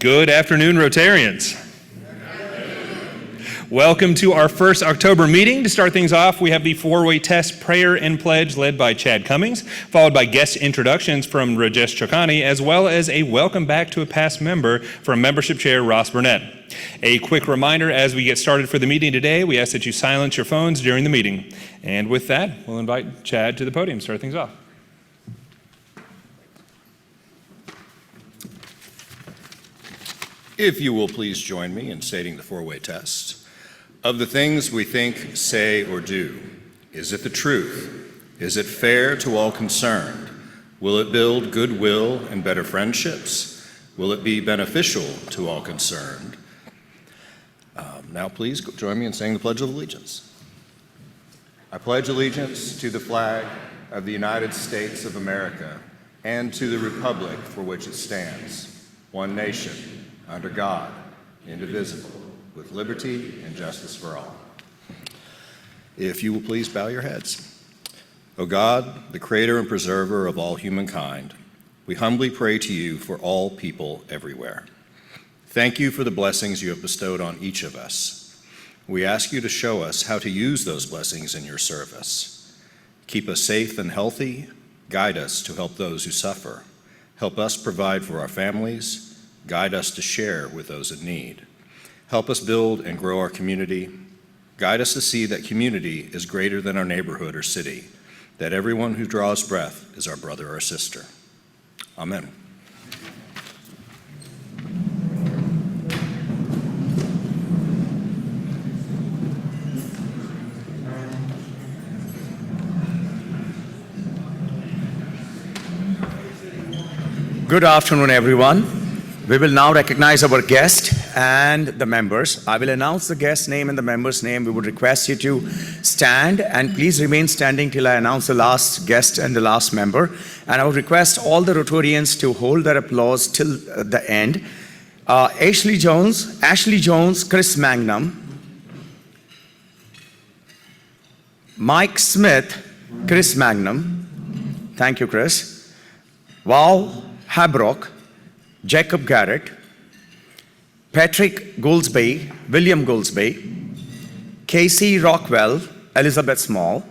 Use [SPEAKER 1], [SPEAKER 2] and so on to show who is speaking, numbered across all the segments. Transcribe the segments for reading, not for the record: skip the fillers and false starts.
[SPEAKER 1] Good afternoon, Rotarians. Welcome to our first October meeting. To start things off, we have the four-way test prayer and pledge led by Chad Cummings, followed by guest introductions from Rajesh Chokani, as well as a welcome back to a past member from Membership Chair Ross Burnett. A quick reminder as we get started for the meeting today, we ask that you silence your phones during the meeting. And with that, we'll invite Chad to the podium to start things off.
[SPEAKER 2] If you will please join me in stating the four-way test. Of the things we think, say, or do, is it the truth? Is it fair to all concerned? Will it build goodwill and better friendships? Will it be beneficial to all concerned? Now please join me in saying the Pledge of Allegiance. I pledge allegiance to the flag of the United States of America and to the republic for which it stands, one nation, under God, indivisible, with liberty and justice for all. If you will please bow your heads. O God, the creator and preserver of all humankind, we humbly pray to you for all people everywhere. Thank you for the blessings you have bestowed on each of us. We ask you to show us how to use those blessings in your service. Keep us safe and healthy. Guide us to help those who suffer. Help us provide for our families. Guide us to share with those in need. Help us build and grow our community. Guide us to see that community is greater than our neighborhood or city, that everyone who draws breath is our brother or sister. Amen.
[SPEAKER 3] Good afternoon, everyone. We will now recognize our guest and the members. I will announce the guest's name and the member's name. We would request you to stand and please remain standing till I announce the last guest and the last member. And I would request all the Rotarians to hold their applause till the end. Ashley Jones, Chris Magnum, Mike Smith, Chris Magnum. Thank you, Chris. Val Habrock, Jacob Garrett, Patrick Gouldsby, William Gouldsby, Casey Rockwell, Elizabeth Small,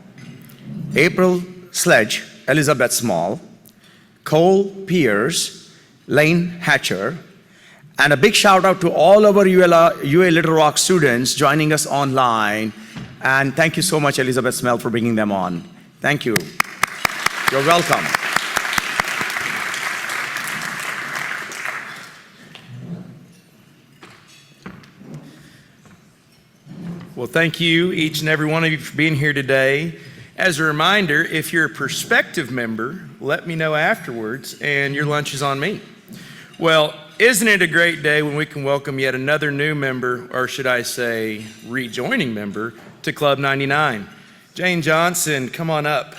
[SPEAKER 3] April Sledge, Elizabeth Small, Cole Pierce, Lane Hatcher, and a big shout out to all our UA Little Rock students joining us online. And thank you so much, Elizabeth Small, for bringing them on. Thank you. You're welcome.
[SPEAKER 4] Well, thank you, each and every one of you, for being here today. As a reminder, if you're a prospective member, let me know afterwards, and your lunch is on me. Well, isn't it a great day when we can welcome yet another new member, or should I say, rejoining member, to Club 99? Jane Johnson, come on up.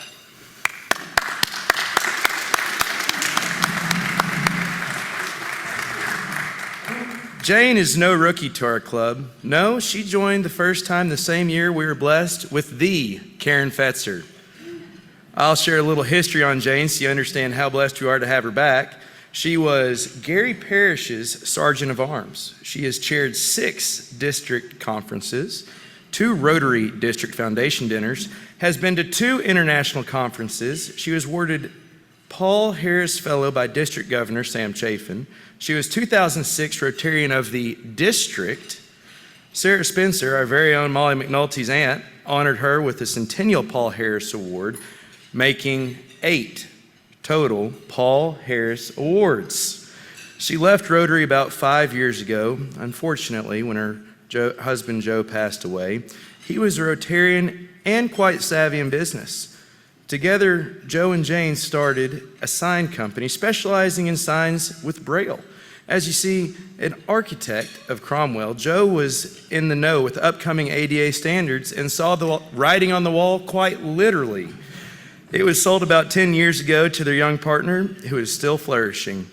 [SPEAKER 4] Jane is no rookie to our club. No, she joined the first time the same year we were blessed with the Karen Fetzer. I'll share a little history on Jane so you understand how blessed we are to have her back. She was Gary Parrish's Sergeant of Arms. She has chaired 6 district conferences, 2 Rotary District Foundation dinners, has been to 2 international conferences. She was awarded Paul Harris Fellow by District Governor Sam Chafin. She was 2006 Rotarian of the District. Sarah Spencer, our very own Molly McNulty's aunt, honored her with the Centennial Paul Harris Award, making 8 total Paul Harris Awards. She left Rotary about 5 years ago, unfortunately, when her husband Joe passed away. He was a Rotarian and quite savvy in business. Together, Joe and Jane started a sign company specializing in signs with Braille. As you see, an architect of Cromwell, Joe was in the know with upcoming ADA standards and saw the writing on the wall quite literally. It was sold about 10 years ago to their young partner, who is still flourishing.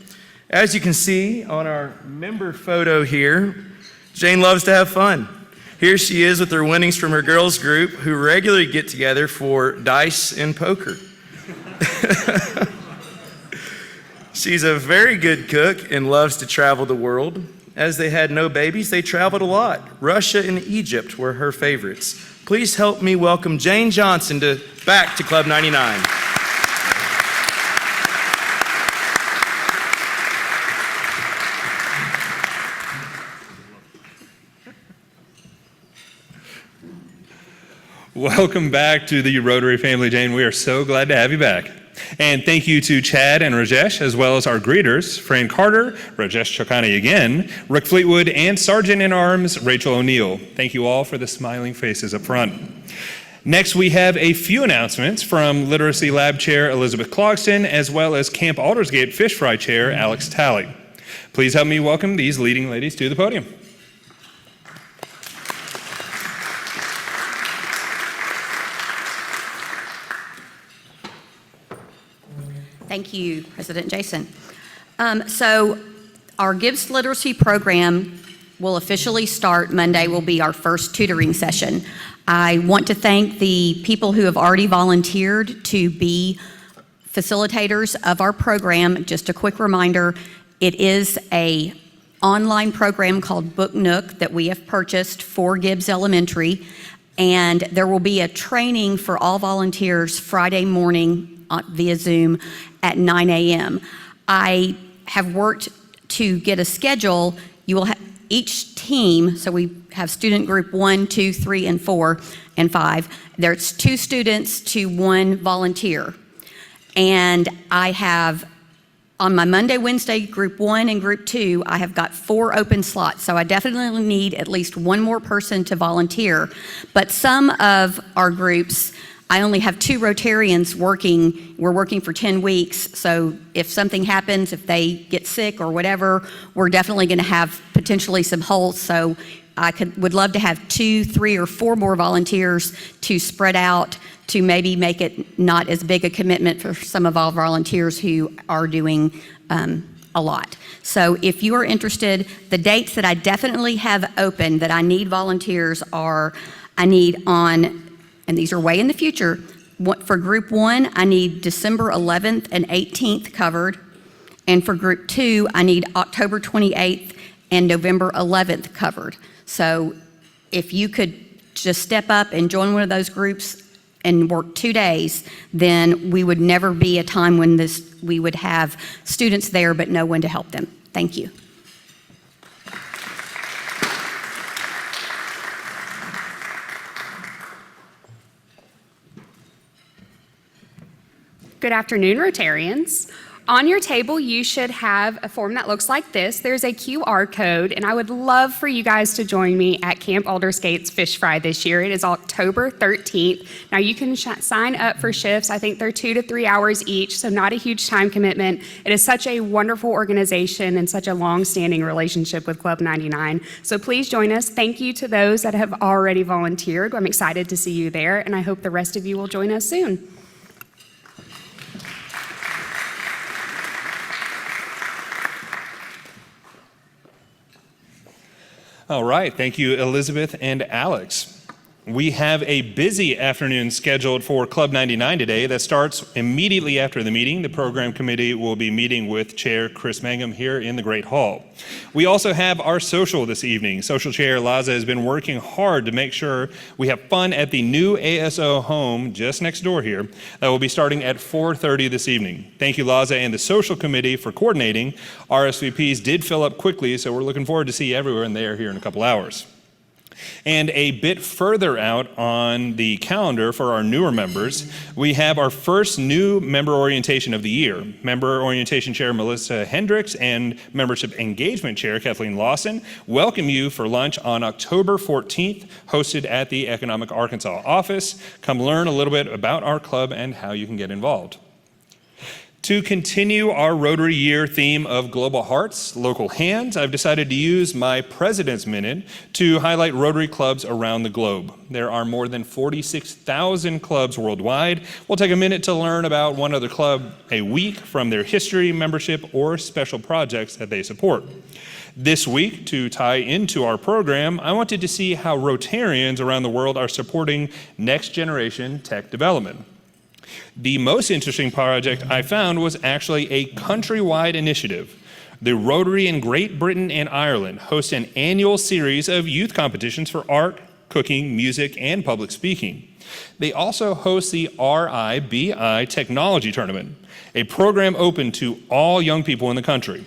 [SPEAKER 4] As you can see on our member photo here, Jane loves to have fun. Here she is with her winnings from her girls group, who regularly get together for dice and poker. She's a very good cook and loves to travel the world. As they had no babies, they traveled a lot. Russia and Egypt were her favorites. Please help me welcome Jane Johnson back to Club 99.
[SPEAKER 1] Welcome back to the Rotary family, Jane. We are so glad to have you back. And thank you to Chad and Rajesh, as well as our greeters, Fran Carter, Rajesh Chokani again, Rick Fleetwood, and Sergeant in Arms, Rachel O'Neill. Thank you all for the smiling faces up front. Next, we have a few announcements from Literacy Lab Chair Elizabeth Clogston, as well as Camp Aldersgate Fish Fry Chair Alex Talley. Please help me welcome these leading ladies to the podium.
[SPEAKER 5] Thank you, President Jason. So our Gibbs Literacy program will officially start Monday, will be our first tutoring session. I want to thank the people who have already volunteered to be facilitators of our program. Just a quick reminder, it is an online program called Book Nook that we have purchased for Gibbs Elementary, and there will be a training for all volunteers Friday morning via Zoom at 9 a.m. I have worked to get a schedule. You will have each team, so we have student group 1, 2, 3, and 4, and 5. There's 2 students to 1 volunteer. And I have, on my Monday, Wednesday, group 1 and group 2, I have got 4 open slots. So I definitely need at least 1 more person to volunteer. But some of our groups, I only have 2 Rotarians working. We're working for 10 weeks, so if something happens, if they get sick or whatever, we're definitely going to have potentially some holes. So I would love to have 2, 3, or 4 more volunteers to spread out to maybe make it not as big a commitment for some of our volunteers who are doing a lot. So if you are interested, the dates that I definitely have open that I need volunteers are, I need on, and these are way in the future. For group 1, I need December 11th and 18th covered. And for group 2, I need October 28th and November 11th covered. So if you could just step up and join one of those groups and work 2 days, then we would never be a time when we would have students there but no one to help them. Thank you.
[SPEAKER 6] Good afternoon, Rotarians. On your table, you should have a form that looks like this. There's a QR code, and I would love for you guys to join me at Camp Aldersgate's Fish Fry this year. It is October 13th. Now, you can sign up for shifts. I think they're 2 to 3 hours each, so not a huge time commitment. It is such a wonderful organization and such a long-standing relationship with Club 99. So please join us. Thank you to those that have already volunteered. I'm excited to see you there, and I hope the rest of you will join us soon.
[SPEAKER 1] All right, thank you, Elizabeth and Alex. We have a busy afternoon scheduled for Club 99 today that starts immediately after the meeting. The program committee will be meeting with Chair Chris Mangum here in the Great Hall. We also have our social this evening. Social Chair Laza has been working hard to make sure we have fun at the new ASO home just next door here that will be starting at 4:30 this evening. Thank you, Laza, and the social committee for coordinating. RSVPs did fill up quickly, so we're looking forward to see everyone there here in a couple hours. And a bit further out on the calendar for our newer members, we have our first new member orientation of the year. Member Orientation Chair Melissa Hendricks and Membership Engagement Chair Kathleen Lawson welcome you for lunch on October 14th, hosted at the Economic Arkansas office. Come learn a little bit about our club and how you can get involved. To continue our Rotary Year theme of global hearts, local hands, I've decided to use my President's Minute to highlight Rotary clubs around the globe. There are more than 46,000 clubs worldwide. We'll take a minute to learn about one other club a week from their history, membership, or special projects that they support. This week, to tie into our program, I wanted to see how Rotarians around the world are supporting next generation tech development. The most interesting project I found was actually a countrywide initiative. The Rotary in Great Britain and Ireland hosts an annual series of youth competitions for art, cooking, music, and public speaking. They also host the RIBI Technology Tournament, a program open to all young people in the country.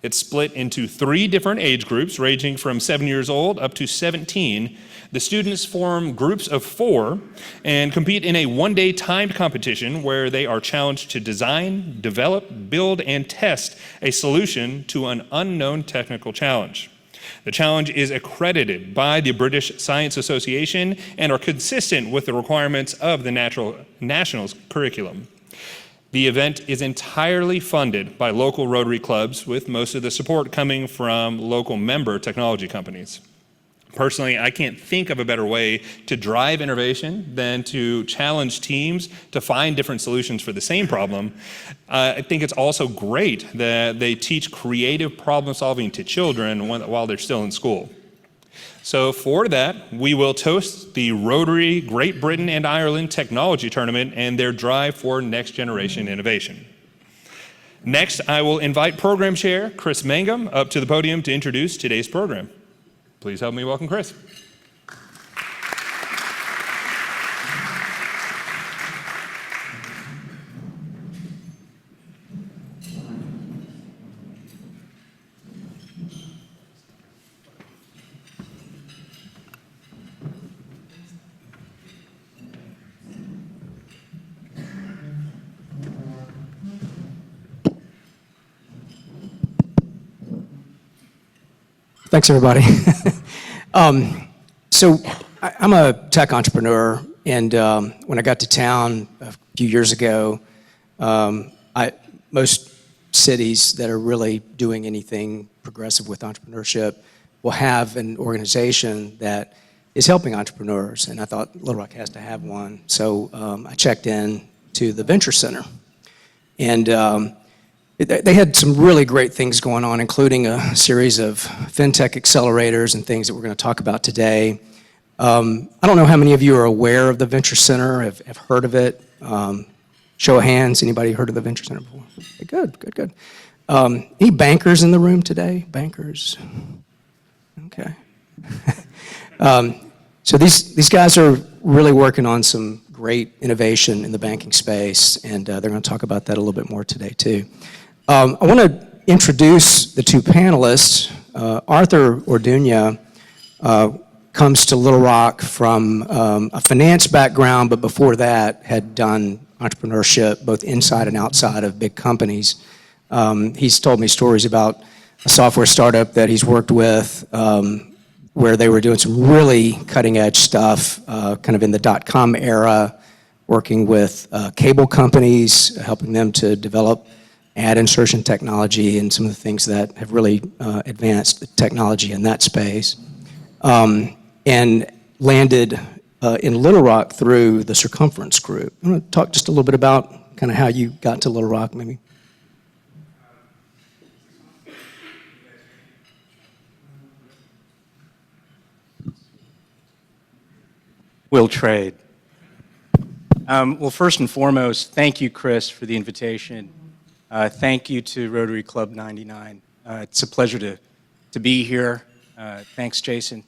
[SPEAKER 1] It's split into 3 different age groups, ranging from 7 years old up to 17. The students form groups of 4 and compete in a one-day timed competition where they are challenged to design, develop, build, and test a solution to an unknown technical challenge. The challenge is accredited by the British Science Association and are consistent with the requirements of the Nationals curriculum. The event is entirely funded by local Rotary clubs, with most of the support coming from local member technology companies. Personally, I can't think of a better way to drive innovation than to challenge teams to find different solutions for the same problem. I think it's also great that they teach creative problem solving to children while they're still in school. So for that, we will toast the Rotary Great Britain and Ireland Technology Tournament and their drive for next generation innovation. Next, I will invite Program Chair Chris Mangum up to the podium to introduce today's program. Please help me welcome Chris.
[SPEAKER 7] Thanks, everybody. So I'm a tech entrepreneur, and when I got to town a few years ago, most cities that are really doing anything progressive with entrepreneurship will have an organization that is helping entrepreneurs, and I thought Little Rock has to have one. So I checked in to the Venture Center, and they had some really great things going on, including a series of fintech accelerators and things that we're going to talk about today. I don't know how many of you are aware of the Venture Center, have heard of it. Show of hands, anybody heard of the Venture Center before? Good. Any bankers in the room today? Bankers? Okay. So these guys are really working on some great innovation in the banking space, and they're going to talk about that a little bit more today too. I want to introduce the 2 panelists. Arthur Orduña comes to Little Rock from a finance background, but before that had done entrepreneurship both inside and outside of big companies. He's told me stories about a software startup that he's worked with where they were doing some really cutting-edge stuff, kind of in the dot-com era, working with cable companies, helping them to develop ad insertion technology and some of the things that have really advanced the technology in that space, and landed in Little Rock through the Circumference Group. I'm going to talk just a little bit about kind of how you got to Little Rock, maybe.
[SPEAKER 8] We'll trade. Well, first and foremost, thank you, Chris, for the invitation. Thank you to Rotary Club 99. It's a pleasure to be here. Thanks, Jason.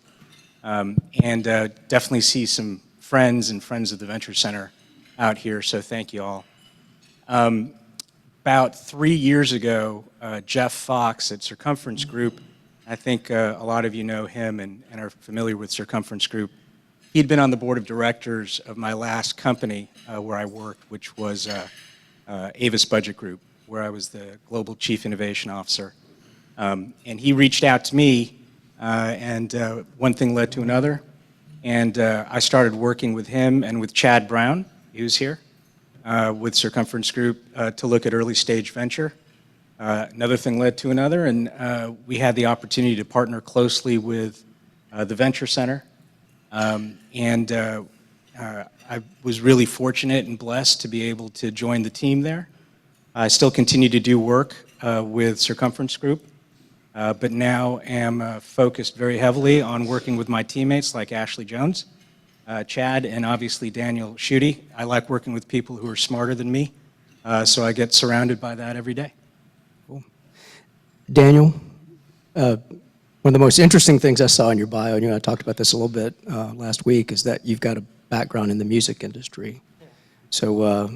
[SPEAKER 8] And definitely see some friends and friends of the Venture Center out here, so thank you all. About 3 years ago, Jeff Fox at Circumference Group, I think a lot of you know him and are familiar with Circumference Group. He'd been on the board of directors of my last company where I worked, which was Avis Budget Group, where I was the Global Chief Innovation Officer. And he reached out to me, and one thing led to another. And I started working with him and with Chad Brown, who's here, with Circumference Group to look at early stage venture. Another thing led to another, and we had the opportunity to partner closely with the Venture Center. I was really fortunate and blessed to be able to join the team there. I still continue to do work with Circumference Group, but now am focused very heavily on working with my teammates like Ashley Jones, Chad, and obviously Daniel Schutte. I like working with people who are smarter than me, so I get surrounded by that every day.
[SPEAKER 7] Cool. Daniel, one of the most interesting things I saw in your bio, and you and I talked about this a little bit last week, is that you've got a background in the music industry. So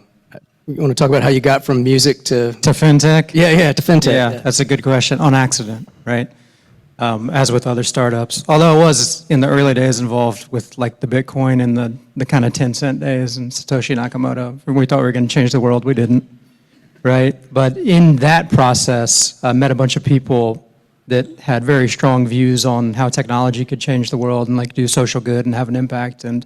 [SPEAKER 7] you want to talk about how you got from music to...
[SPEAKER 9] To fintech?
[SPEAKER 7] Yeah, to fintech.
[SPEAKER 9] Yeah, that's a good question. On accident, right? As with other startups. Although I was in the early days involved with like the Bitcoin and the kind of 10-cent days and Satoshi Nakamoto. We thought we were going to change the world. We didn't, right? But in that process, I met a bunch of people that had very strong views on how technology could change the world and like do social good and have an impact. And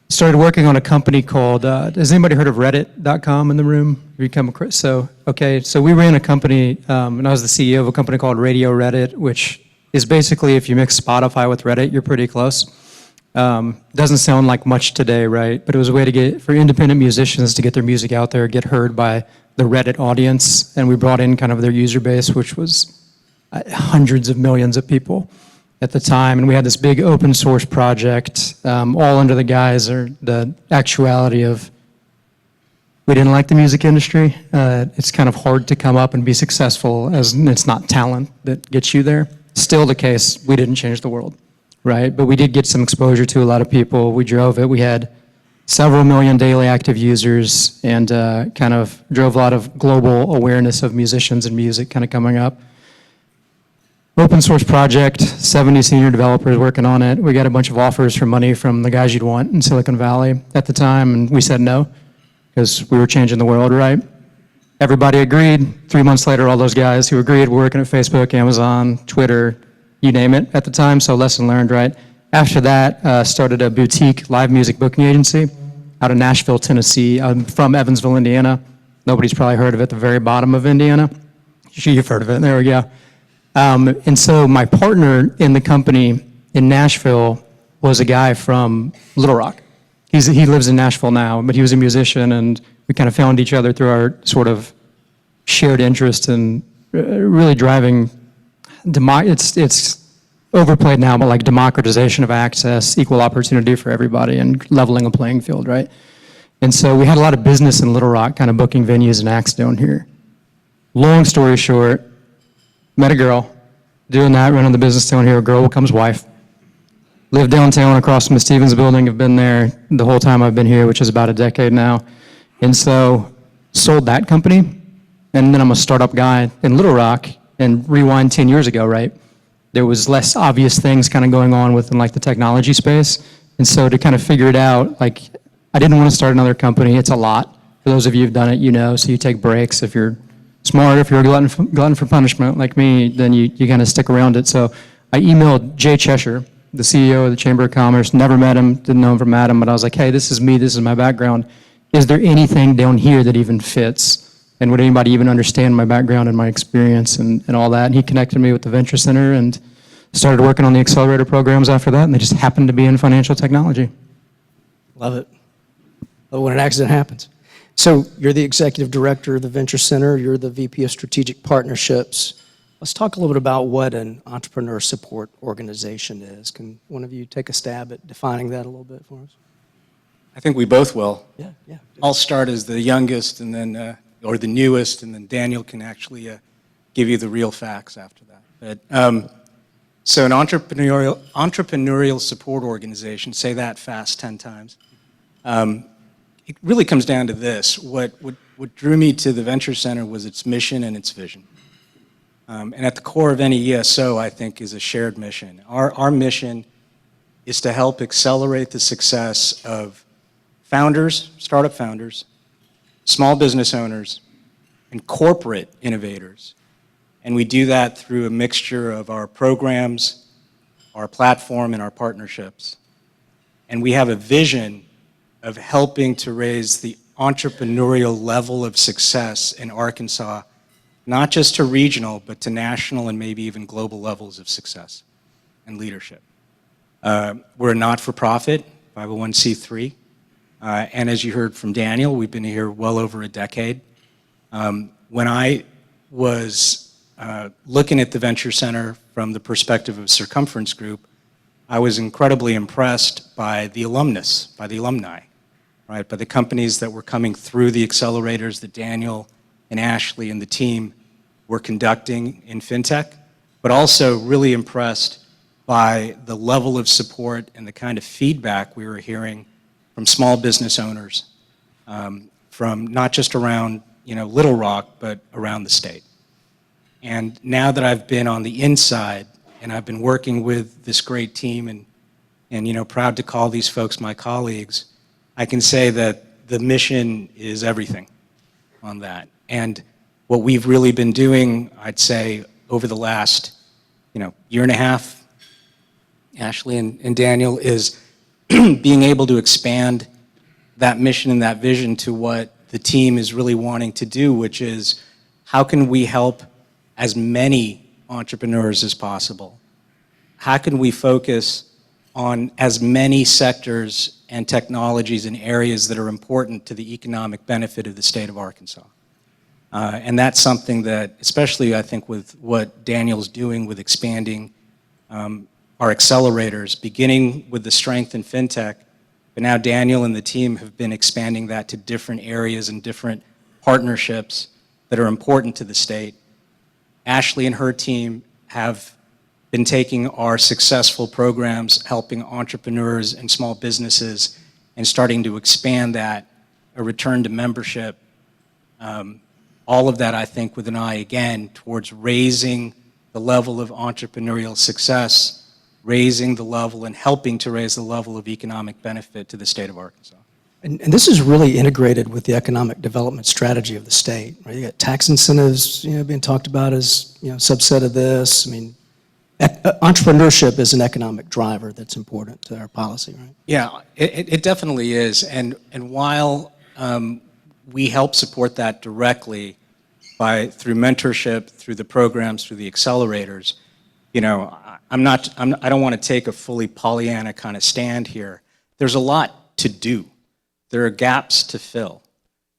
[SPEAKER 9] started working on a company called, has anybody heard of Reddit.com in the room? Have you come across? So we ran a company, and I was the CEO of a company called Radio Reddit, which is basically if you mix Spotify with Reddit, you're pretty close. Doesn't sound like much today, right? But it was a way for independent musicians to get their music out there, get heard by the Reddit audience, and we brought in kind of their user base, which was hundreds of millions of people at the time, and we had this big open source project, all under the guise or the actuality of we didn't like the music industry. It's kind of hard to come up and be successful as it's not talent that gets you there. Still the case, we didn't change the world, right? But we did get some exposure to a lot of people. We drove it. We had several million daily active users and kind of drove a lot of global awareness of musicians and music kind of coming up. Open source project, 70 senior developers working on it. We got a bunch of offers for money from the guys you'd want in Silicon Valley at the time, and we said no, because we were changing the world, right? Everybody agreed. 3 months later, all those guys who agreed were working at Facebook, Amazon, Twitter, you name it at the time, so lesson learned, right? After that, started a boutique live music booking agency out of Nashville, Tennessee. I'm from Evansville, Indiana. Nobody's probably heard of it, the very bottom of Indiana. You've heard of it, there we go. And so my partner in the company in Nashville was a guy from Little Rock. He lives in Nashville now, but he was a musician, and we kind of found each other through our sort of shared interest in really driving, it's overplayed now, but like democratization of access, equal opportunity for everybody, and leveling a playing field, right? And so we had a lot of business in Little Rock, kind of booking venues and acts down here. Long story short, met a girl, doing that, running the business down here. A girl becomes wife. Live downtown across from the Stevens building. Have been there the whole time I've been here, which is about a decade now. And so sold that company. And then I'm a startup guy in Little Rock, and rewind 10 years ago, right? There was less obvious things kind of going on within like the technology space. And so to kind of figure it out, like I didn't want to start another company. It's a lot. For those of you who've done it, you know, so you take breaks. If you're smart, if you're a glutton for punishment like me, then you kind of stick around it. So I emailed Jay Cheshire, the CEO of the Chamber of Commerce, never met him, didn't know him from Adam, but I was like, hey, this is me, this is my background. Is there anything down here that even fits? And would anybody even understand my background and my experience and all that? And he connected me with the Venture Center and started working on the accelerator programs after that, and they just happened to be in financial technology.
[SPEAKER 7] Love it. Love when an accident happens. So you're the executive director of the Venture Center. You're the VP of Strategic Partnerships. Let's talk a little bit about what an entrepreneur support organization is. Can one of you take a stab at defining that a little bit for us?
[SPEAKER 8] I think we both will.
[SPEAKER 7] Yeah.
[SPEAKER 8] I'll start as the youngest and then, or the newest, and then Daniel can actually give you the real facts after that. But, so an entrepreneurial support organization, say that fast 10 times. It really comes down to this. What drew me to the Venture Center was its mission and its vision. And at the core of any ESO, I think, is a shared mission. Our mission is to help accelerate the success of founders, startup founders, small business owners, and corporate innovators. And we do that through a mixture of our programs, our platform, and our partnerships. And we have a vision of helping to raise the entrepreneurial level of success in Arkansas, not just to regional, but to national and maybe even global levels of success and leadership. We're a not-for-profit, 501c3, and as you heard from Daniel, we've been here well over a decade. When I was looking at the Venture Center from the perspective of Circumference Group, I was incredibly impressed by the alumnus, by the alumni, right? By the companies that were coming through the accelerators that Daniel and Ashley and the team we're conducting in fintech, but also really impressed by the level of support and the kind of feedback we were hearing from small business owners, from not just around Little Rock, but around the state. And now that I've been on the inside and I've been working with this great team and proud to call these folks my colleagues, I can say that the mission is everything on that. And what we've really been doing, I'd say, over the last year and a half, Ashley and Daniel, is being able to expand that mission and that vision to what the team is really wanting to do, which is how can we help as many entrepreneurs as possible? How can we focus on as many sectors and technologies and areas that are important to the economic benefit of the state of Arkansas? And that's something that, especially I think with what Daniel's doing with expanding our accelerators, beginning with the strength in fintech, but now Daniel and the team have been expanding that to different areas and different partnerships that are important to the state. Ashley and her team have been taking our successful programs, helping entrepreneurs and small businesses, and starting to expand that, a return to membership. All of that, I think, with an eye, again, towards raising the level of entrepreneurial success, raising the level and helping to raise the level of economic benefit to the state of Arkansas.
[SPEAKER 7] And this is really integrated with the economic development strategy of the state, right? You got tax incentives, being talked about as, subset of this. I mean, entrepreneurship is an economic driver that's important to our policy, right?
[SPEAKER 8] Yeah, it definitely is. And while we help support that directly through mentorship, through the programs, through the accelerators, I don't want to take a fully Pollyanna kind of stand here. There's a lot to do. There are gaps to fill,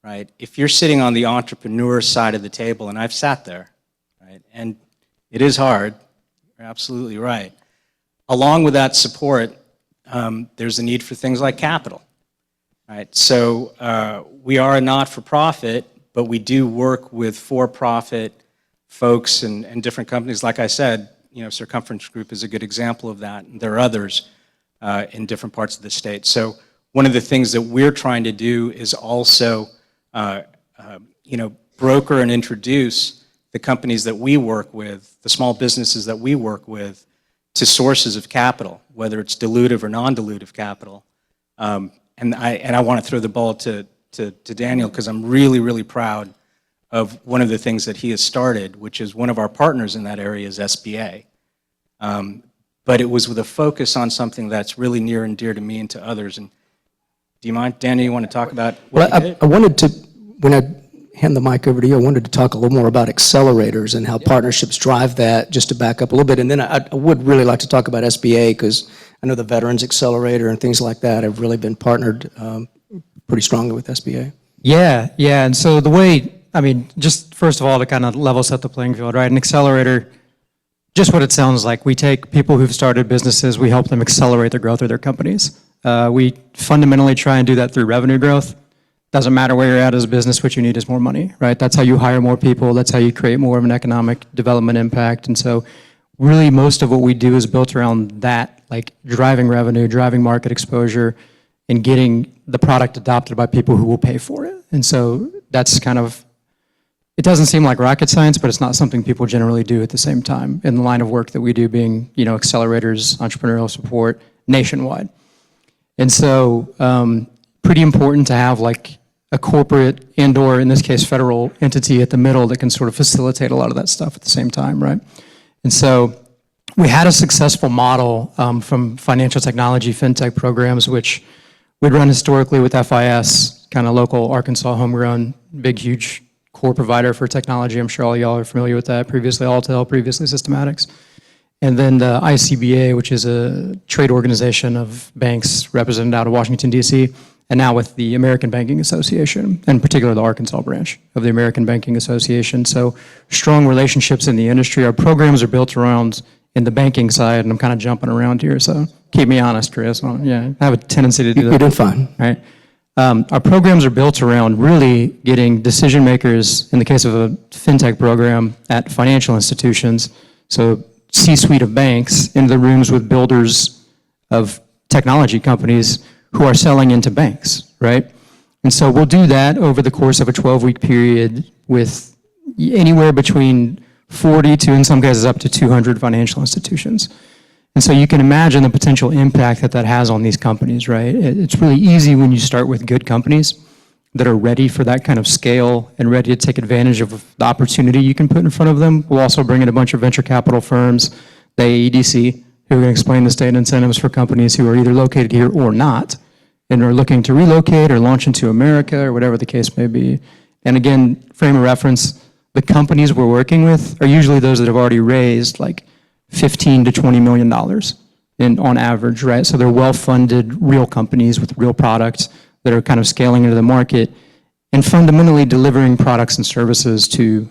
[SPEAKER 8] right? If you're sitting on the entrepreneur side of the table, and I've sat there, right, and it is hard, you're absolutely right. Along with that support, there's a need for things like capital, right? So we are a not-for-profit, but we do work with for-profit folks and different companies. Like I said, Circumference Group is a good example of that, and there are others in different parts of the state. So one of the things that we're trying to do is also, broker and introduce the companies that we work with, the small businesses that we work with, to sources of capital, whether it's dilutive or non-dilutive capital. And I want to throw the ball to Daniel, because I'm really, really proud of one of the things that he has started, which is one of our partners in that area is SBA. But it was with a focus on something that's really near and dear to me and to others. And do you mind, Daniel, you want to talk about what you did?
[SPEAKER 7] I wanted to, when I hand the mic over to you, I wanted to talk a little more about accelerators and how partnerships drive that, just to back up a little bit. And then I would really like to talk about SBA, because I know the Veterans Accelerator and things like that have really been partnered pretty strongly with SBA.
[SPEAKER 9] Yeah, and so just first of all, to kind of level set the playing field, right? An accelerator, just what it sounds like. We take people who've started businesses, we help them accelerate the growth of their companies. We fundamentally try and do that through revenue growth. Doesn't matter where you're at as a business, what you need is more money, right? That's how you hire more people, that's how you create more of an economic development impact. And so really most of what we do is built around that, like driving revenue, driving market exposure, and getting the product adopted by people who will pay for it. And so that's kind of, it doesn't seem like rocket science, but it's not something people generally do at the same time in the line of work that we do, being, accelerators, entrepreneurial support nationwide. And so pretty important to have like a corporate and/or, in this case, federal entity at the middle that can sort of facilitate a lot of that stuff at the same time, right? And so we had a successful model from financial technology, fintech programs, which we'd run historically with FIS, kind of local Arkansas homegrown, big, huge core provider for technology. I'm sure all y'all are familiar with that. Previously Altel, previously Systematics. And then the ICBA, which is a trade organization of banks represented out of Washington, D.C., and now with the American Banking Association, in particular the Arkansas branch of the American Banking Association. So strong relationships in the industry. Our programs are built around in the banking side, and I'm kind of jumping around here, so keep me honest, Chris. I have a tendency to do that.
[SPEAKER 7] You're doing fine.
[SPEAKER 9] Right. Our programs are built around really getting decision makers, in the case of a fintech program, at financial institutions, so C-suite of banks, into the rooms with builders of technology companies who are selling into banks, right? And so we'll do that over the course of a 12-week period with anywhere between 40 to, in some cases, up to 200 financial institutions. And so you can imagine the potential impact that that has on these companies, right? It's really easy when you start with good companies that are ready for that kind of scale and ready to take advantage of the opportunity you can put in front of them. We'll also bring in a bunch of venture capital firms, the AEDC, who are going to explain the state incentives for companies who are either located here or not, and are looking to relocate or launch into America or whatever the case may be. And again, frame of reference, the companies we're working with are usually those that have already raised like $15 to $20 million on average, right? So they're well-funded, real companies with real products that are kind of scaling into the market and fundamentally delivering products and services to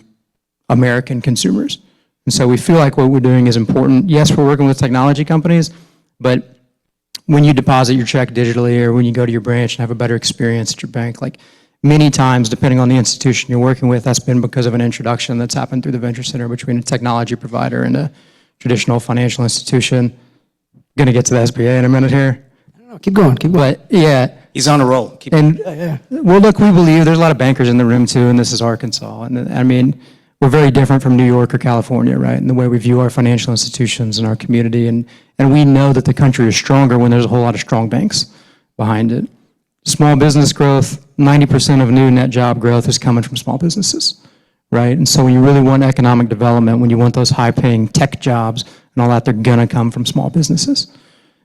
[SPEAKER 9] American consumers. And so we feel like what we're doing is important. Yes, we're working with technology companies, but when you deposit your check digitally or when you go to your branch and have a better experience at your bank, like many times, depending on the institution you're working with, that's been because of an introduction that's happened through the Venture Center between a technology provider and a traditional financial institution. Going to get to the SBA in a minute here.
[SPEAKER 7] Keep going, keep going.
[SPEAKER 9] But yeah.
[SPEAKER 3] He's on a roll.
[SPEAKER 9] Well, look, we believe there's a lot of bankers in the room too, and this is Arkansas. And I mean, we're very different from New York or California, right? In the way we view our financial institutions and our community. And we know that the country is stronger when there's a whole lot of strong banks behind it. Small business growth, 90% of new net job growth is coming from small businesses, right? And so when you really want economic development, when you want those high-paying tech jobs and all that, they're gonna come from small businesses.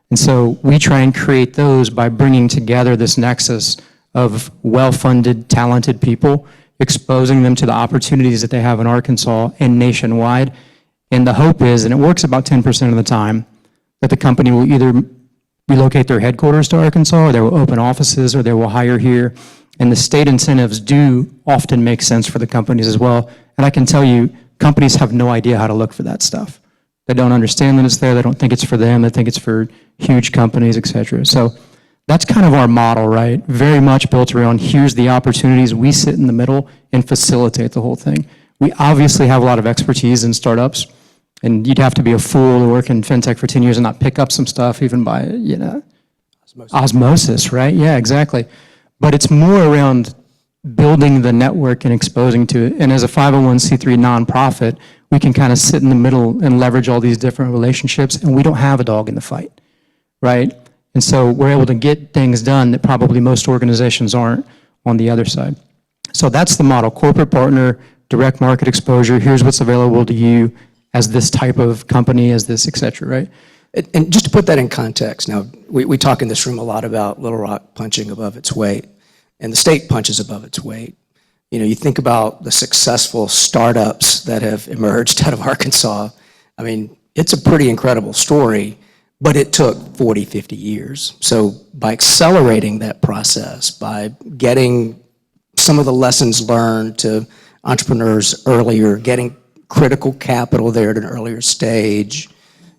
[SPEAKER 9] And so we try and create those by bringing together this nexus of well-funded, talented people, exposing them to the opportunities that they have in Arkansas and nationwide. And the hope is, and it works about 10% of the time, that the company will either relocate their headquarters to Arkansas, or they will open offices, or they will hire here. And the state incentives do often make sense for the companies as well. And I can tell you, companies have no idea how to look for that stuff. They don't understand that it's there. They don't think it's for them. They think it's for huge companies, et cetera. So that's kind of our model, right? Very much built around, here's the opportunities. We sit in the middle and facilitate the whole thing. We obviously have a lot of expertise in startups, and you'd have to be a fool to work in fintech for 10 years and not pick up some stuff even by, osmosis, right? Yeah, exactly. But it's more around building the network and exposing to it. And as a 501c3 nonprofit, we can kind of sit in the middle and leverage all these different relationships, and we don't have a dog in the fight, right? And so we're able to get things done that probably most organizations aren't on the other side. So that's the model: corporate partner, direct market exposure. Here's what's available to you as this type of company, as this, et cetera, right?
[SPEAKER 7] And just to put that in context, now, we talk in this room a lot about Little Rock punching above its weight, and the state punches above its weight. You think about the successful startups that have emerged out of Arkansas. I mean, it's a pretty incredible story, but it took 40, 50 years. So by accelerating that process, by getting some of the lessons learned to entrepreneurs earlier, getting critical capital there at an earlier stage,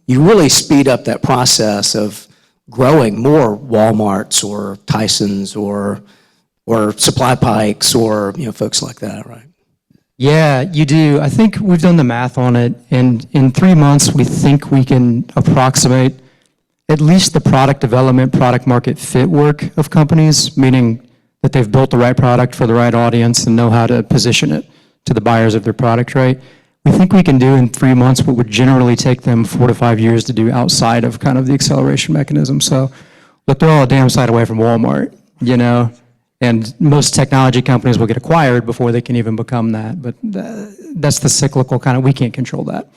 [SPEAKER 7] you really speed up that process of growing more Walmarts or Tysons or Supply Pikes or folks like that, right?
[SPEAKER 9] Yeah, you do. I think we've done the math on it, and in 3 months, we think we can approximate at least the product development, product market fit work of companies, meaning that they've built the right product for the right audience and know how to position it to the buyers of their product, right? We think we can do in 3 months what would generally take them 4 to 5 years to do outside of kind of the acceleration mechanism. So, look, they're all a damn sight away from Walmart, and most technology companies will get acquired before they can even become that. But that's the cyclical kind of, we can't control that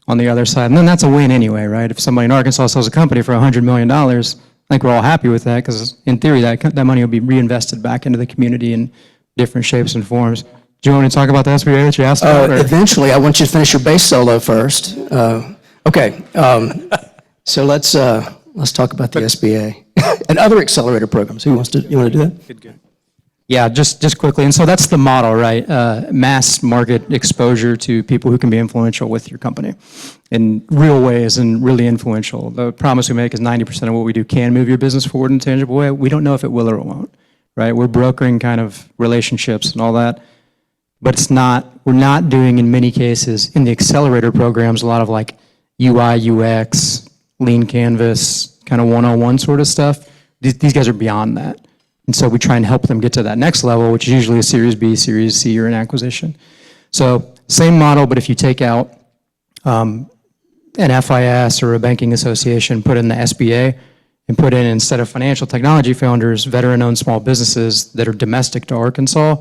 [SPEAKER 9] on the other side. And then that's a win anyway, right? If somebody in Arkansas sells a company for $100 million, I think we're all happy with that, because in theory, that money will be reinvested back into the community in different shapes and forms. Do you want me to talk about the SBA that you asked about?
[SPEAKER 7] Eventually, I want you to finish your bass solo first. Okay, so let's talk about the SBA and other accelerator programs. You want to do that?
[SPEAKER 8] Good.
[SPEAKER 9] Yeah, just quickly. And so that's the model, right? Mass market exposure to people who can be influential with your company in real ways and really influential. The promise we make is 90% of what we do can move your business forward in a tangible way. We don't know if it will or it won't, right? We're brokering kind of relationships and all that. But we're not doing in many cases in the accelerator programs a lot of like UI, UX, lean canvas, kind of one-on-one sort of stuff. These guys are beyond that. And so we try and help them get to that next level, which is usually a Series B, Series C, or an acquisition. So same model, but if you take out an FIS or a banking association, put in the SBA, and put in, instead of financial technology founders, veteran-owned small businesses that are domestic to Arkansas,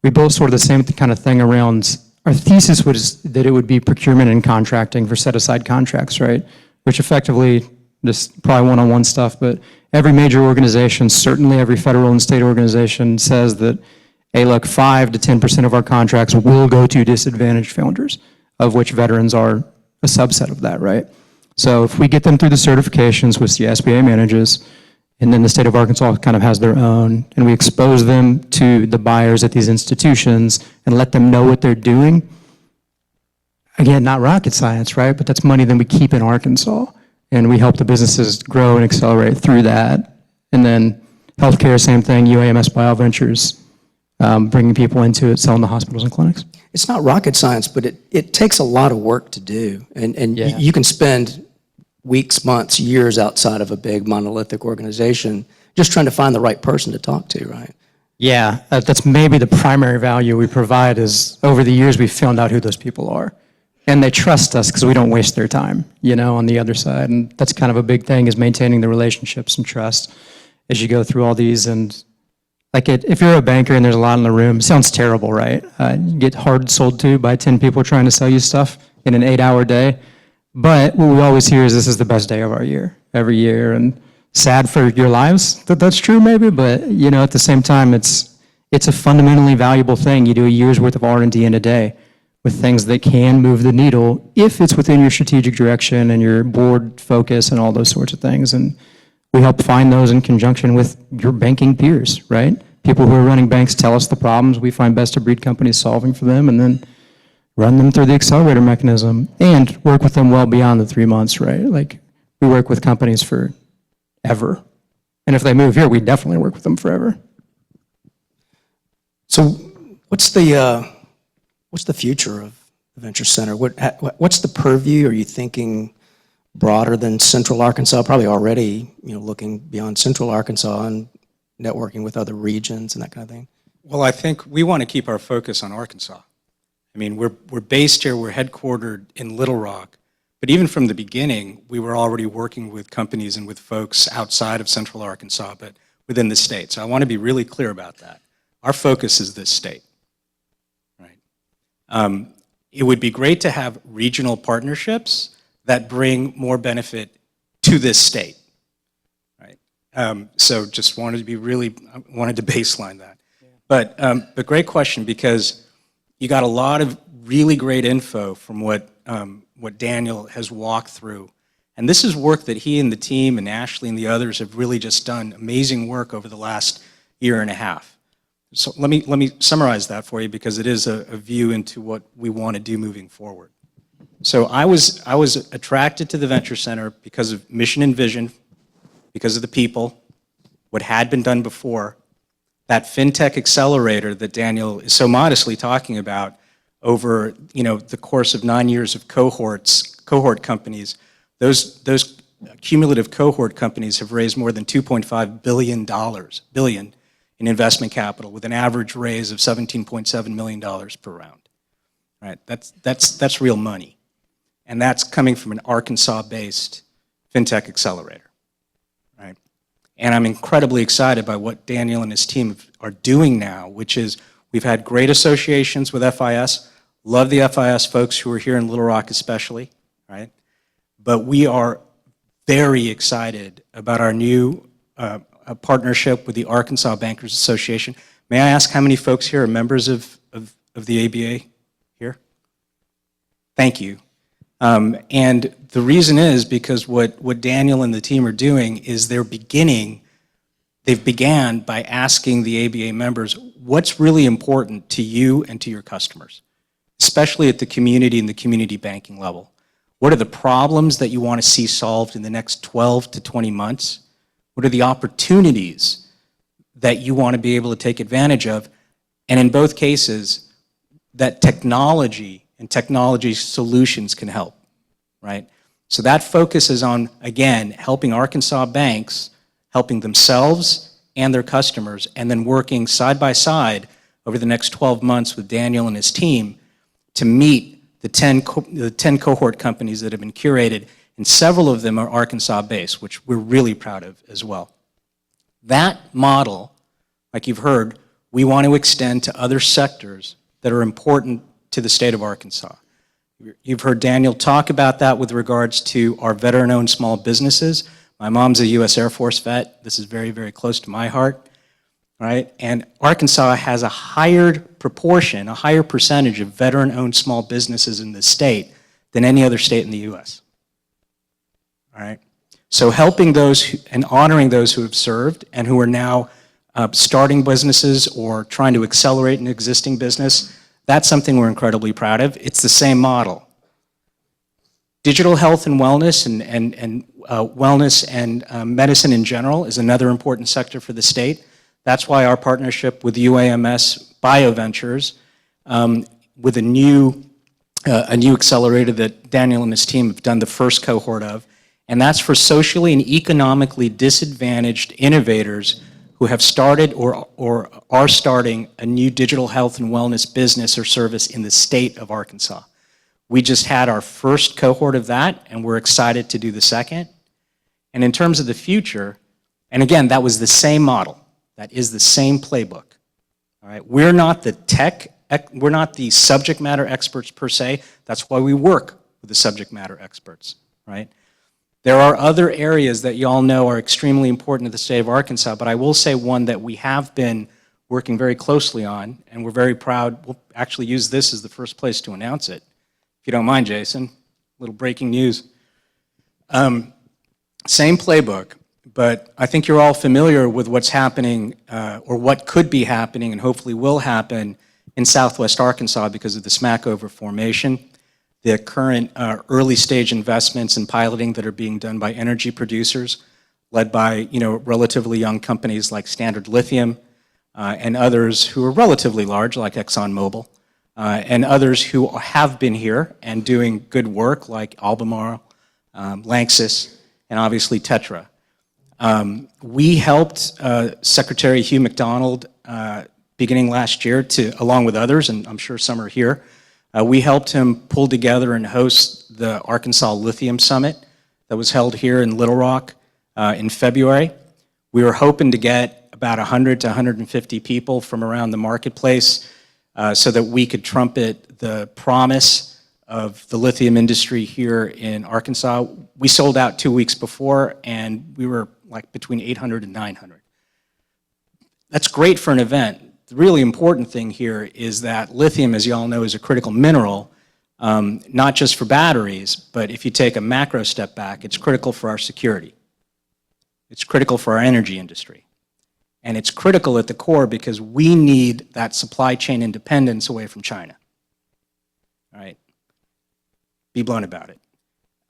[SPEAKER 9] we built sort of the same kind of thing around, our thesis was that it would be procurement and contracting for set-aside contracts, right? Which effectively, just probably one-on-one stuff, but every major organization, certainly every federal and state organization says that, hey, look, 5 to 10% of our contracts will go to disadvantaged founders, of which veterans are a subset of that, right? So if we get them through the certifications, which the SBA manages, and then the state of Arkansas kind of has their own, and we expose them to the buyers at these institutions and let them know what they're doing. Again, not rocket science, right? But that's money that we keep in Arkansas, and we help the businesses grow and accelerate through that. And then healthcare, same thing, UAMS BioVentures, bringing people into it, selling to hospitals and clinics.
[SPEAKER 7] It's not rocket science, but it takes a lot of work to do. And
[SPEAKER 9] Yeah.
[SPEAKER 7] you can spend weeks, months, years outside of a big monolithic organization just trying to find the right person to talk to, right?
[SPEAKER 9] Yeah, that's maybe the primary value we provide is over the years we've found out who those people are. And they trust us because we don't waste their time, on the other side. And that's kind of a big thing, is maintaining the relationships and trust as you go through all these. And like if you're a banker and there's a lot in the room, it sounds terrible, right? You get hard sold to by 10 people trying to sell you stuff in an 8-hour day. But what we always hear is this is the best day of our year, every year, and sad for your lives that's true maybe, but at the same time, it's a fundamentally valuable thing. You do a year's worth of R&D in a day with things that can move the needle if it's within your strategic direction and your board focus and all those sorts of things. And we help find those in conjunction with your banking peers, right? People who are running banks tell us the problems. We find best of breed companies solving for them, and then run them through the accelerator mechanism and work with them well beyond the 3 months, right? Like, we work with companies for ever. And if they move here, we definitely work with them forever.
[SPEAKER 7] So what's the future of the Venture Center? What's the purview? Are you thinking broader than Central Arkansas? Probably already, looking beyond Central Arkansas and networking with other regions and that kind of thing.
[SPEAKER 8] Well, I think we want to keep our focus on Arkansas. I mean, we're based here, we're headquartered in Little Rock, but even from the beginning, we were already working with companies and with folks outside of Central Arkansas, but within the state. So I want to be really clear about that. Our focus is this state, right? It would be great to have regional partnerships that bring more benefit to this state, right? So just wanted to baseline that. But great question, because you got a lot of really great info from what Daniel has walked through. And this is work that he and the team and Ashley and the others have really just done amazing work over the last year and a half. So let me summarize that for you, because it is a view into what we want to do moving forward. So I was attracted to the Venture Center because of mission and vision, because of the people, what had been done before, that fintech accelerator that Daniel is so modestly talking about over the course of 9 years of cohort companies. Those cumulative cohort companies have raised more than $2.5 billion in investment capital, with an average raise of $17.7 million per round. Right? That's real money, and that's coming from an Arkansas-based fintech accelerator. Right? And I'm incredibly excited by what Daniel and his team are doing now, which is we've had great associations with FIS. Love the FIS folks who are here in Little Rock especially, right? But we are very excited about our new partnership with the Arkansas Bankers Association. May I ask how many folks here are members of the ABA here? Thank you. And the reason is because what Daniel and the team are doing is they've began by asking the ABA members, what's really important to you and to your customers, especially at the community and the community banking level? What are the problems that you want to see solved in the next 12 to 20 months? What are the opportunities that you want to be able to take advantage of. And in both cases, that technology and technology solutions can help, right? So that focuses on, again, helping Arkansas banks, helping themselves and their customers, and then working side by side over the next 12 months with Daniel and his team to meet the 10 cohort companies that have been curated, and several of them are Arkansas-based, which we're really proud of as well. That model, like you've heard, we want to extend to other sectors that are important to the state of Arkansas. You've heard Daniel talk about that with regards to our veteran-owned small businesses. My mom's a U.S. Air Force vet. This is very, very close to my heart, right? And Arkansas has a higher proportion, a higher percentage of veteran-owned small businesses in the state than any other state in the U.S., all right? So helping those and honoring those who have served and who are now starting businesses or trying to accelerate an existing business, that's something we're incredibly proud of. It's the same model. Digital health and wellness and wellness and medicine in general is another important sector for the state. That's why our partnership with UAMS BioVentures with a new accelerator that Daniel and his team have done the first cohort of, and that's for socially and economically disadvantaged innovators who have started or are starting a new digital health and wellness business or service in the state of Arkansas. We just had our first cohort of that, and we're excited to do the second. And in terms of the future, and again, that was the same model. That is the same playbook. All right? We're not the subject matter experts per se. That's why we work with the subject matter experts, right? There are other areas that you all know are extremely important to the state of Arkansas, but I will say one that we have been working very closely on, and we're very proud. We'll actually use this as the first place to announce it. If you don't mind, Jason, a little breaking news. Same playbook, but I think you're all familiar with what's happening or what could be happening and hopefully will happen in Southwest Arkansas because of the Smackover formation. The current early stage investments and piloting that are being done by energy producers, led by relatively young companies like Standard Lithium and others who are relatively large, like ExxonMobil, and others who have been here and doing good work, like Albemarle, Lanxess, and obviously Tetra. We helped Secretary Hugh McDonald beginning last year along with others, and I'm sure some are here, we helped him pull together and host the Arkansas Lithium Summit that was held here in Little Rock in February. We were hoping to get about 100 to 150 people from around the marketplace so that we could trumpet the promise of the lithium industry here in Arkansas. We sold out 2 weeks before, and we were like between 800 and 900. That's great for an event. The really important thing here is that lithium, as you all know, is a critical mineral, not just for batteries, but if you take a macro step back, it's critical for our security. It's critical for our energy industry. And it's critical at the core because we need that supply chain independence away from China. All right? Be blunt about it.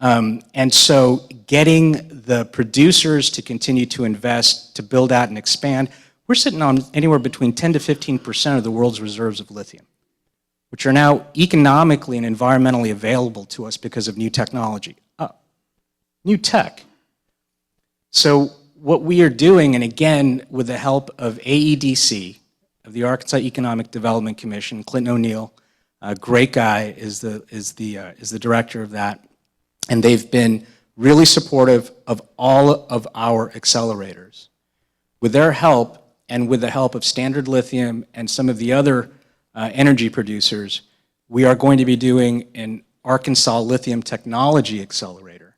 [SPEAKER 8] And so getting the producers to continue to invest, to build out and expand, we're sitting on anywhere between 10 to 15% of the world's reserves of lithium, which are now economically and environmentally available to us because of new technology. New tech. So what we are doing, and again, with the help of AEDC, of the Arkansas Economic Development Commission, Clinton O'Neill, a great guy, is the director of that, and they've been really supportive of all of our accelerators. With their help, and with the help of Standard Lithium and some of the other energy producers, we are going to be doing an Arkansas Lithium Technology Accelerator,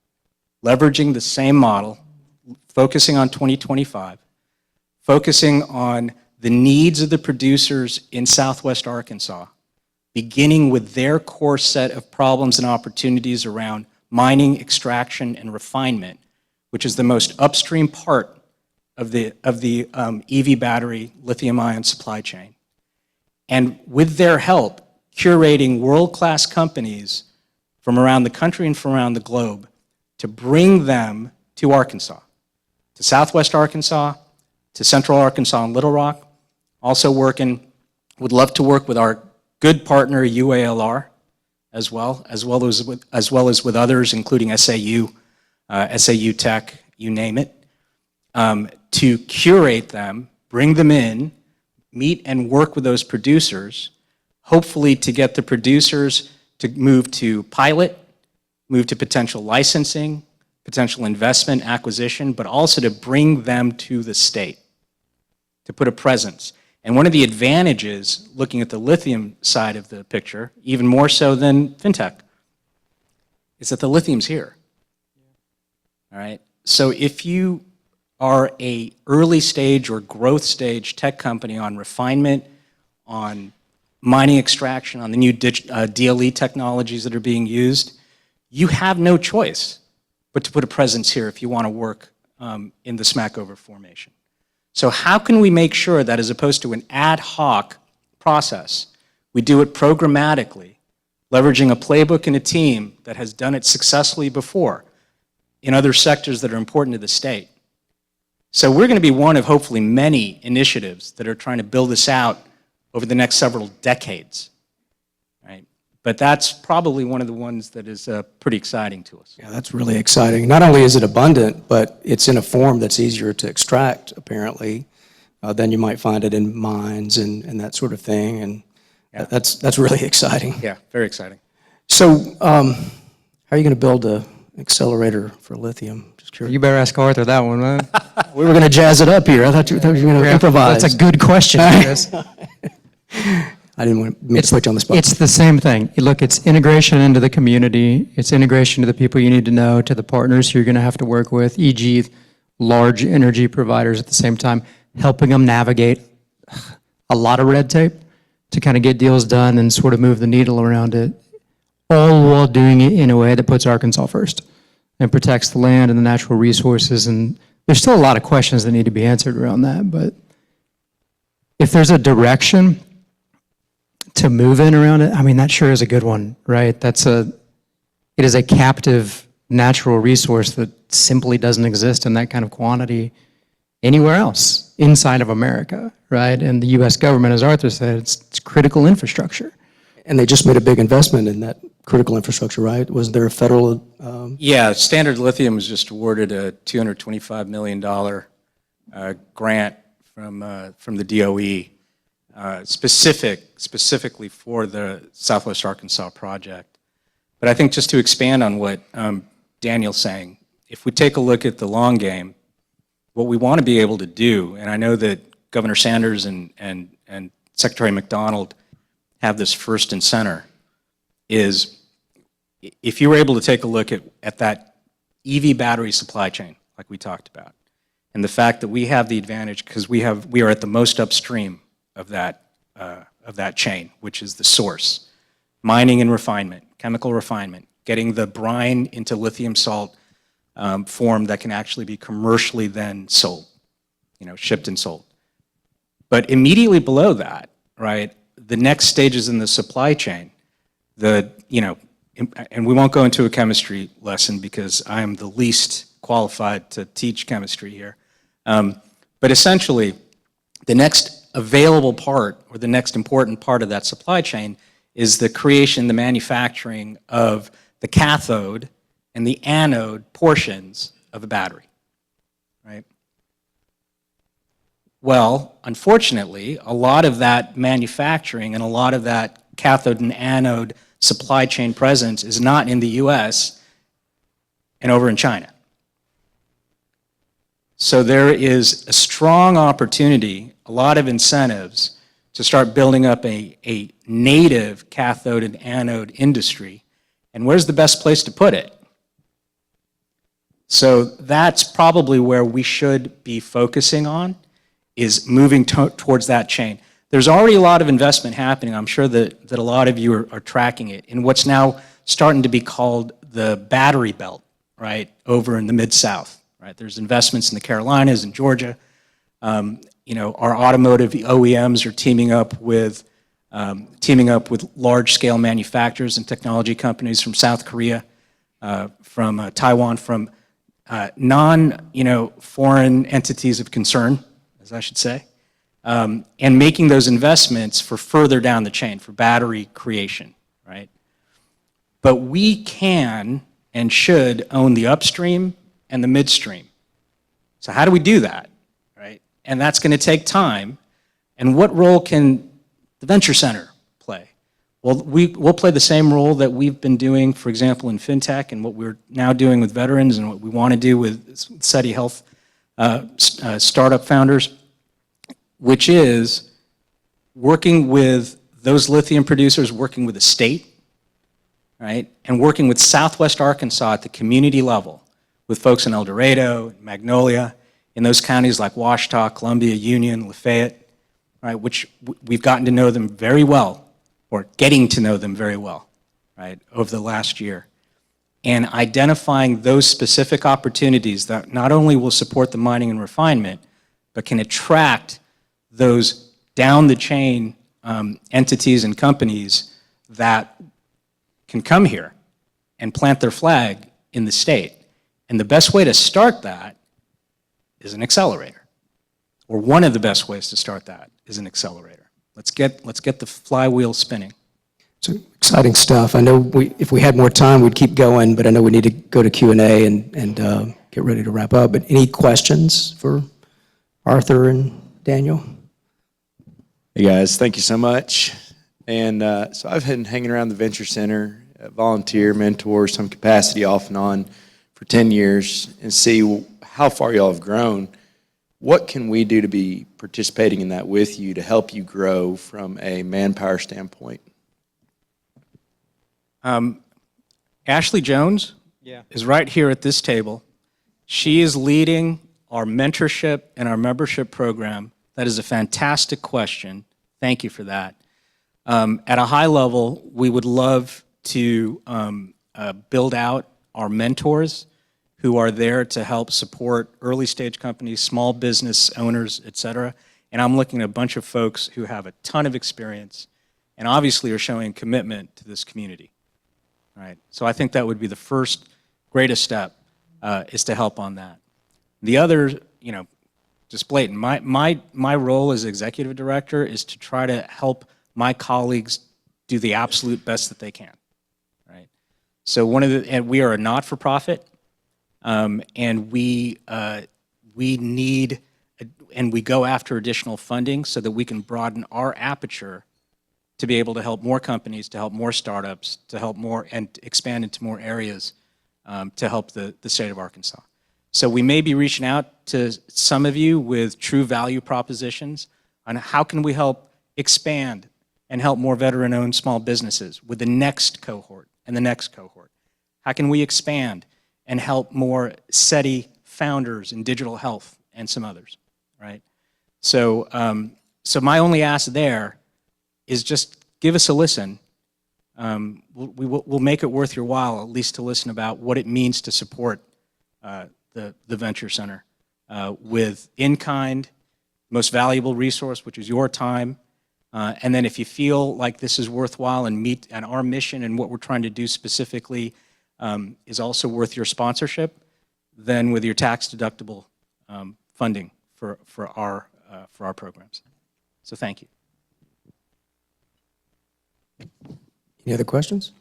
[SPEAKER 8] leveraging the same model, focusing on 2025, focusing on the needs of the producers in Southwest Arkansas, beginning with their core set of problems and opportunities around mining, extraction, and refinement, which is the most upstream part of the EV battery lithium-ion supply chain. And with their help, curating world-class companies from around the country and from around the globe to bring them to Arkansas, to Southwest Arkansas, to Central Arkansas and Little Rock. Also would love to work with our good partner UALR as well as with others, including SAU, SAU Tech, you name it, to curate them, bring them in, meet and work with those producers, hopefully to get the producers to move to pilot, move to potential licensing, potential investment acquisition, but also to bring them to the state, to put a presence. And one of the advantages, looking at the lithium side of the picture, even more so than fintech, is that the lithium's here. All right? So if you are a early stage or growth stage tech company on refinement, on mining extraction, on the new DLE technologies that are being used, you have no choice but to put a presence here if you want to work in the Smackover Formation. So how can we make sure that as opposed to an ad hoc process, we do it programmatically, leveraging a playbook and a team that has done it successfully before in other sectors that are important to the state? So we're going to be one of hopefully many initiatives that are trying to build this out over the next several decades, right? But that's probably one of the ones that is pretty exciting to us.
[SPEAKER 7] Yeah, that's really exciting. Not only is it abundant, but it's in a form that's easier to extract, apparently, than you might find it in mines and that sort of thing. And
[SPEAKER 8] Yeah.
[SPEAKER 7] that's really exciting.
[SPEAKER 8] Yeah, very exciting.
[SPEAKER 7] So how are you going to build an accelerator for lithium? Just curious.
[SPEAKER 9] You better ask Arthur that one, man.
[SPEAKER 7] We were going to jazz it up here. I thought you were going to improvise.
[SPEAKER 9] That's a good question, Chris.
[SPEAKER 7] I didn't want me to put you on the spot.
[SPEAKER 9] It's the same thing. Look, it's integration into the community. It's integration to the people you need to know, to the partners who you're going to have to work with, e.g. large energy providers at the same time, helping them navigate a lot of red tape to kind of get deals done and sort of move the needle around it, all while doing it in a way that puts Arkansas first and protects the land and the natural resources. And there's still a lot of questions that need to be answered around that, but if there's a direction to move in around it, I mean, that sure is a good one, right? It is a captive natural resource that simply doesn't exist in that kind of quantity anywhere else inside of America, right? And the U.S. government, as Arthur said, it's critical infrastructure.
[SPEAKER 7] And they just made a big investment in that critical infrastructure, right? Wasn't there a federal?
[SPEAKER 8] Yeah, Standard Lithium was just awarded a $225 million grant from the DOE, specifically for the Southwest Arkansas project. But I think just to expand on what Daniel's saying, if we take a look at the long game, what we want to be able to do, and I know that Governor Sanders and Secretary McDonald have this first and center, is if you were able to take a look at that EV battery supply chain, like we talked about, and the fact that we have the advantage because we are at the most upstream of that chain, which is the source, mining and refinement, chemical refinement, getting the brine into lithium salt form that can actually be commercially then sold, shipped and sold. But immediately below that, right, the next stages in the supply chain, and we won't go into a chemistry lesson because I am the least qualified to teach chemistry here. But essentially, the next available part or the next important part of that supply chain is the creation, the manufacturing of the cathode and the anode portions of a battery, right? Well, unfortunately, a lot of that manufacturing and a lot of that cathode and anode supply chain presence is not in the US and over in China. So there is a strong opportunity, a lot of incentives to start building up a native cathode and anode industry. And where's the best place to put it? So that's probably where we should be focusing on, is moving towards that chain. There's already a lot of investment happening. I'm sure that a lot of you are tracking it in what's now starting to be called the battery belt, right, over in the Mid-South, right? There's investments in the Carolinas and Georgia. Our automotive OEMs are teaming up with large-scale manufacturers and technology companies from South Korea, from Taiwan, from foreign entities of concern, as I should say, and making those investments for further down the chain, for battery creation, right? But we can and should own the upstream and the midstream. So how do we do that, right? And that's going to take time. And what role can the Venture Center play? Well, we'll play the same role that we've been doing, for example, in fintech, and what we're now doing with veterans, and what we want to do with SETI Health startup founders, which is working with those lithium producers, working with the state, right, and working with Southwest Arkansas at the community level, with folks in El Dorado, Magnolia, in those counties like Ouachita, Columbia, Union, Lafayette, right, which we've gotten to know them very well, or getting to know them very well, right, over the last year. And identifying those specific opportunities that not only will support the mining and refinement, but can attract those down the chain entities and companies that can come here and plant their flag in the state. And the best way to start that is an accelerator, or one of the best ways to start that is an accelerator. Let's get the flywheel spinning.
[SPEAKER 7] So exciting stuff. I know if we had more time, we'd keep going, but I know we need to go to Q&A and get ready to wrap up. But any questions for Arthur and Daniel?
[SPEAKER 10] Hey guys, thank you so much. And so I've been hanging around the Venture Center, volunteer, mentor, some capacity off and on for 10 years, and see how far y'all have grown. What can we do to be participating in that with you to help you grow from a manpower standpoint?
[SPEAKER 8] Ashley Jones is right here at this table. She is leading our mentorship and our membership program. That is a fantastic question. Thank you for that. At a high level, we would love to build out our mentors who are there to help support early stage companies, small business owners, et cetera. And I'm looking at a bunch of folks who have a ton of experience and obviously are showing commitment to this community. All right. So I think that would be the first greatest step, is to help on that. The other, just blatant, my role as executive director is to try to help my colleagues do the absolute best that they can, right? So and we are a not-for-profit, and we need, and we go after additional funding so that we can broaden our aperture to be able to help more companies, to help more startups, to help more, and expand into more areas to help the state of Arkansas. So we may be reaching out to some of you with true value propositions on how can we help expand and help more veteran-owned small businesses with the next cohort and the next cohort. How can we expand and help more SETI founders in digital health and some others, right? So, so my only ask there is just give us a listen. We'll make it worth your while, at least to listen about what it means to support the Venture Center with in-kind, most valuable resource, which is your time. And then if you feel like this is worthwhile and our mission and what we're trying to do specifically is also worth your sponsorship, then with your tax-deductible funding for our programs. So thank you.
[SPEAKER 7] Any other questions?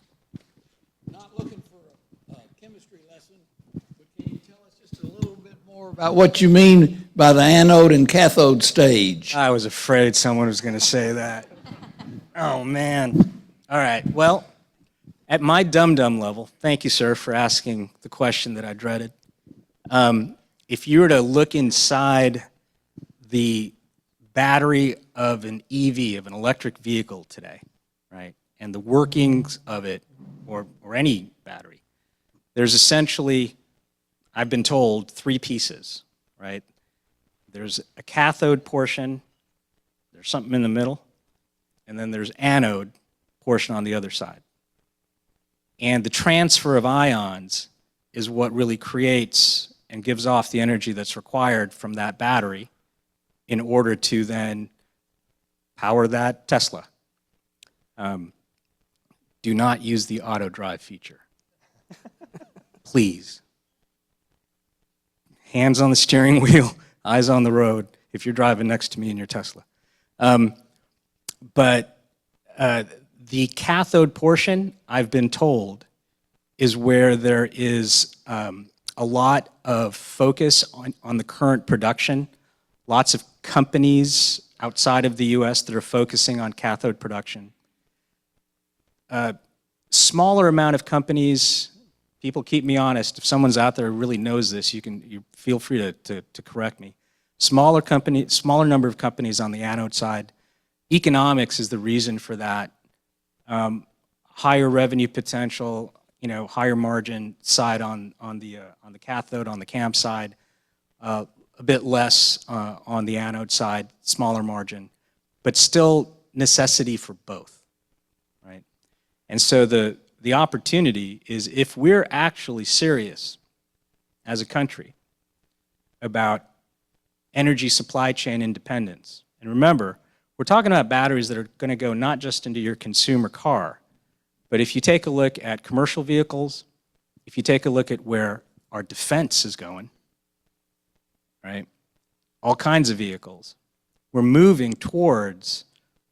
[SPEAKER 11] Not looking for a chemistry lesson, but can you tell us just a little bit more about what you mean by the anode and cathode stage?
[SPEAKER 8] I was afraid someone was going to say that. Oh, man. All right. Well, at my dum-dum level, thank you, sir, for asking the question that I dreaded. If you were to look inside the battery of an EV, of an electric vehicle today, right, and the workings of it, or any battery, there's essentially, I've been told, 3 pieces, right? There's a cathode portion, there's something in the middle, and then there's anode portion on the other side. And the transfer of ions is what really creates and gives off the energy that's required from that battery in order to then power that Tesla. Do not use the auto drive feature. Please. Hands on the steering wheel, eyes on the road. if you're driving next to me in your Tesla. But the cathode portion, I've been told, is where there is a lot of focus on the current production. Lots of companies outside of the US that are focusing on cathode production. Smaller amount of companies, people keep me honest. If someone's out there who really knows this, you feel free to correct me. Smaller number of companies on the anode side. Economics is the reason for that. Higher revenue potential, higher margin side on the cathode, on the CAM side. A bit less on the anode side, smaller margin, but still necessity for both, right? And so the opportunity is, if we're actually serious as a country about energy supply chain independence, and remember, we're talking about batteries that are going to go not just into your consumer car, but if you take a look at commercial vehicles, if you take a look at where our defense is going, right? All kinds of vehicles. We're moving towards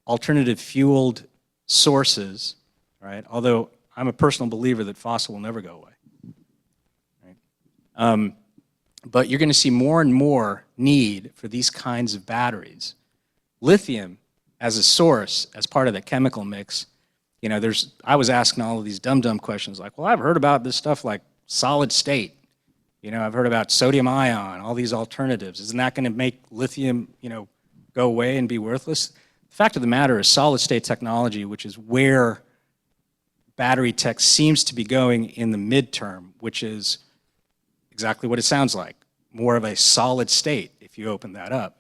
[SPEAKER 8] alternative fueled sources, right? Although I'm a personal believer that fossil will never go away, right? But you're going to see more and more need for these kinds of batteries. Lithium as a source, as part of the chemical mix, I was asking all of these dumb questions like, well, I've heard about this stuff like solid state. I've heard about sodium ion, all these alternatives. Isn't that going to make lithium, go away and be worthless? The fact of the matter is, solid state technology, which is where battery tech seems to be going in the midterm, which is exactly what it sounds like, more of a solid state if you open that up.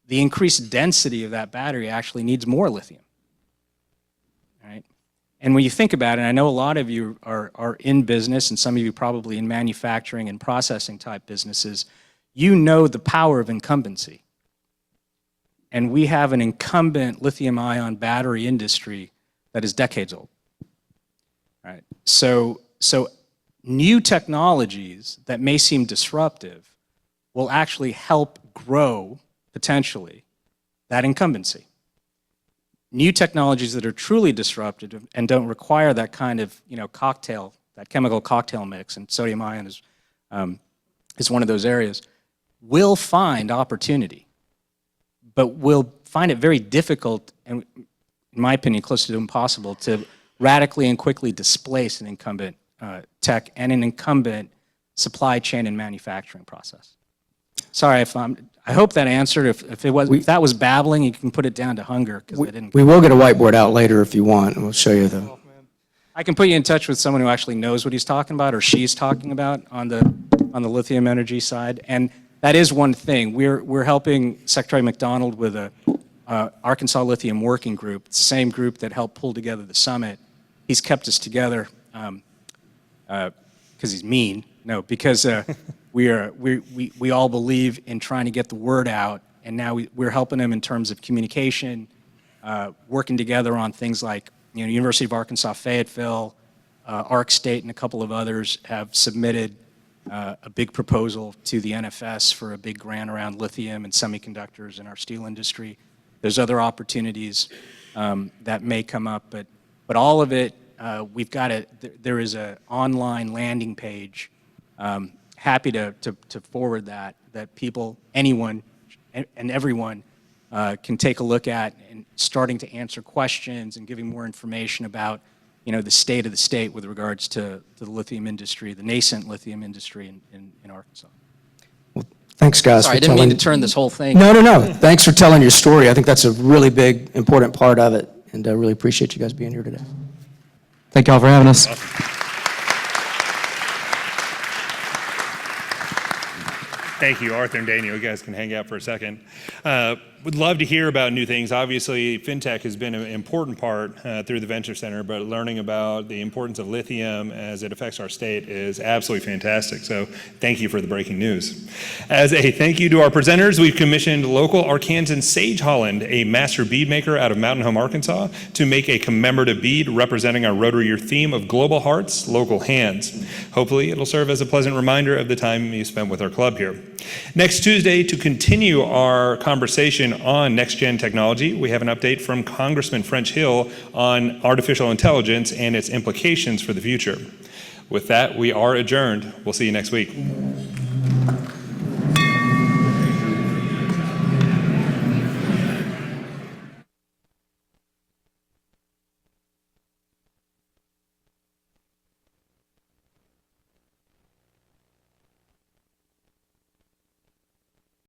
[SPEAKER 8] The increased density of that battery actually needs more lithium, right? And when you think about it, I know a lot of you are in business, and some of you probably in manufacturing and processing type businesses, you know the power of incumbency. And we have an incumbent lithium-ion battery industry that is decades old, right? So new technologies that may seem disruptive will actually help grow, potentially, that incumbency. New technologies that are truly disruptive and don't require that kind of cocktail, that chemical cocktail mix, and sodium ion is one of those areas, will find opportunity, but will find it very difficult, and in my opinion, close to impossible, to radically and quickly displace an incumbent tech and an incumbent supply chain and manufacturing process. Sorry I hope that answered. If that was babbling, you can put it down to hunger, because I didn't.
[SPEAKER 7] We will get a whiteboard out later if you want, and we'll show you the.
[SPEAKER 8] I can put you in touch with someone who actually knows what he's talking about, or she's talking about, on the lithium energy side. And that is one thing. We're helping Secretary McDonald with a Arkansas Lithium Working Group. It's the same group that helped pull together the summit. He's kept us together because he's mean. No, because we all believe in trying to get the word out, and now we're helping them in terms of communication, working together on things like, University of Arkansas Fayetteville, Ark State, and a couple of others have submitted a big proposal to the NFS for a big grant around lithium and semiconductors in our steel industry. There's other opportunities that may come up, but all of it, there is an online landing page. Happy to forward that people, anyone and everyone can take a look at, and starting to answer questions and giving more information about the state of the state with regards to the lithium industry, the nascent lithium industry in Arkansas.
[SPEAKER 7] Well, thanks, guys.
[SPEAKER 8] Sorry, I didn't mean to turn this whole thing.
[SPEAKER 7] No. Thanks for telling your story. I think that's a really big, important part of it, and I really appreciate you guys being here today.
[SPEAKER 9] Thank y'all for having us.
[SPEAKER 1] Thank you, Arthur and Daniel. You guys can hang out for a second. Would love to hear about new things. Obviously, fintech has been an important part through the Venture Center, but learning about the importance of lithium as it affects our state is absolutely fantastic. So thank you for the breaking news. As a thank you to our presenters, we've commissioned local Arkansan Sage Holland, a master bead maker out of Mountain Home, Arkansas, to make a commemorative bead representing our Rotary Year theme of global hearts, local hands. Hopefully, it'll serve as a pleasant reminder of the time you spent with our club here. Next Tuesday, to continue our conversation on next-gen technology, we have an update from Congressman French Hill on artificial intelligence and its implications for the future. With that, we are adjourned. We'll see you next week.